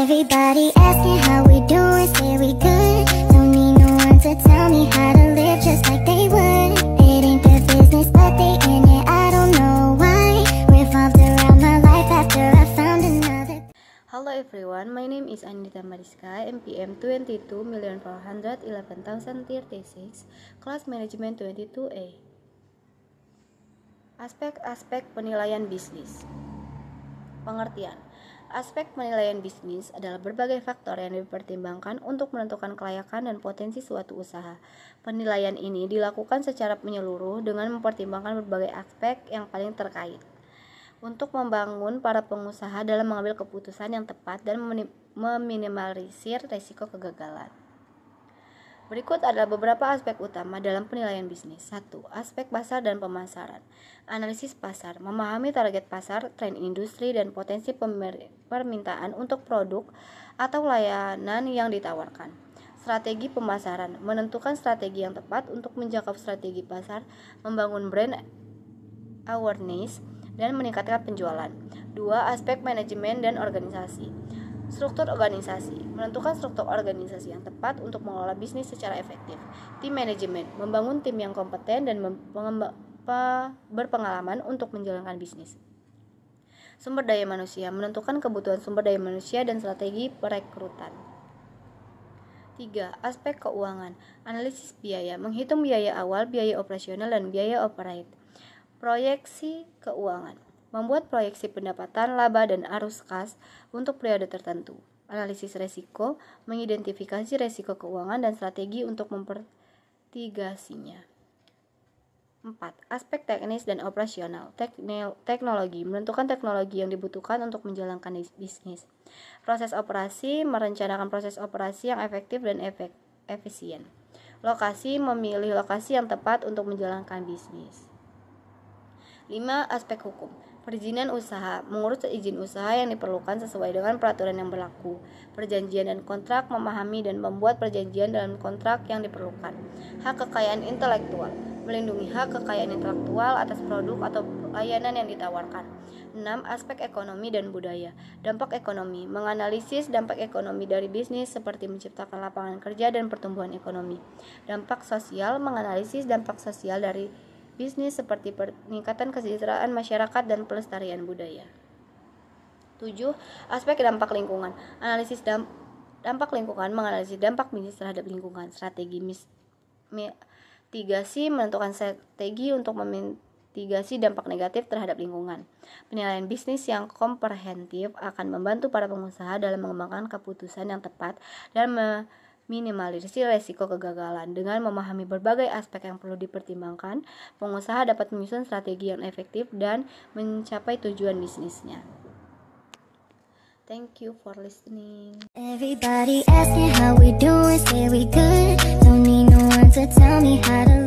Everybody asking how we doing, say we good. Don't need no one to tell me how to live just like they would. It ain't their business but they in it, I don't know why. Revolved around my life after I found another. Hello everyone, my name is Anita Mariska, MPM 22,411,036, Class Management 22A. Aspek-aspek penilaian bisnis. Pengertian. Aspek penilaian bisnis adalah berbagai faktor yang dipertimbangkan untuk menentukan kelayakan dan potensi suatu usaha. Penilaian ini dilakukan secara menyeluruh dengan mempertimbangkan berbagai aspek yang paling terkait untuk membangun para pengusaha dalam mengambil keputusan yang tepat dan meminimalisir risiko kegagalan. Berikut adalah beberapa aspek utama dalam penilaian bisnis. 1. Aspek pasar dan pemasaran. Analisis pasar, memahami target pasar, tren industri, dan potensi permintaan untuk produk atau layanan yang ditawarkan. Strategi pemasaran, menentukan strategi yang tepat untuk menjangkau strategi pasar, membangun brand awareness, dan meningkatkan penjualan. 2. Aspek manajemen dan organisasi. Struktur organisasi, menentukan struktur organisasi yang tepat untuk mengelola bisnis secara efektif. Tim manajemen, membangun tim yang kompeten dan berpengalaman untuk menjalankan bisnis. Sumber daya manusia, menentukan kebutuhan sumber daya manusia dan strategi perekrutan. 3. Aspek keuangan, analisis biaya, menghitung biaya awal, biaya operasional, dan biaya operate. Proyeksi keuangan, membuat proyeksi pendapatan, laba, dan arus kas untuk periode tertentu. Analisis resiko, mengidentifikasi resiko keuangan dan strategi untuk mempertigasinya. 4. Aspek teknis dan operasional. Teknologi, menentukan teknologi yang dibutuhkan untuk menjalankan bisnis. Proses operasi, merencanakan proses operasi yang efektif dan efisien. Lokasi, memilih lokasi yang tepat untuk menjalankan bisnis. 5. Aspek hukum. Perizinan usaha, mengurus izin usaha yang diperlukan sesuai dengan peraturan yang berlaku. Perjanjian dan kontrak, memahami dan membuat perjanjian dalam kontrak yang diperlukan. Hak kekayaan intelektual, melindungi hak kekayaan intelektual atas produk atau layanan yang ditawarkan. 6. Aspek ekonomi dan budaya. Dampak ekonomi, menganalisis dampak ekonomi dari bisnis seperti menciptakan lapangan kerja dan pertumbuhan ekonomi. Dampak sosial, menganalisis dampak sosial dari bisnis seperti peningkatan kesejahteraan masyarakat dan pelestarian budaya. 7. Aspek dampak lingkungan. Analisis dampak lingkungan, menganalisis dampak bisnis terhadap lingkungan. Strategi mitigasi, menentukan strategi untuk memitigasi dampak negatif terhadap lingkungan. Penilaian bisnis yang komprehensif akan membantu para pengusaha dalam mengembangkan keputusan yang tepat dan minimalisir resiko kegagalan. Dengan memahami berbagai aspek yang perlu dipertimbangkan, pengusaha dapat menyusun strategi yang efektif dan mencapai tujuan bisnisnya. Thank you for listening. Everybody asking how we doing, say we good. Don't need no one to tell me how to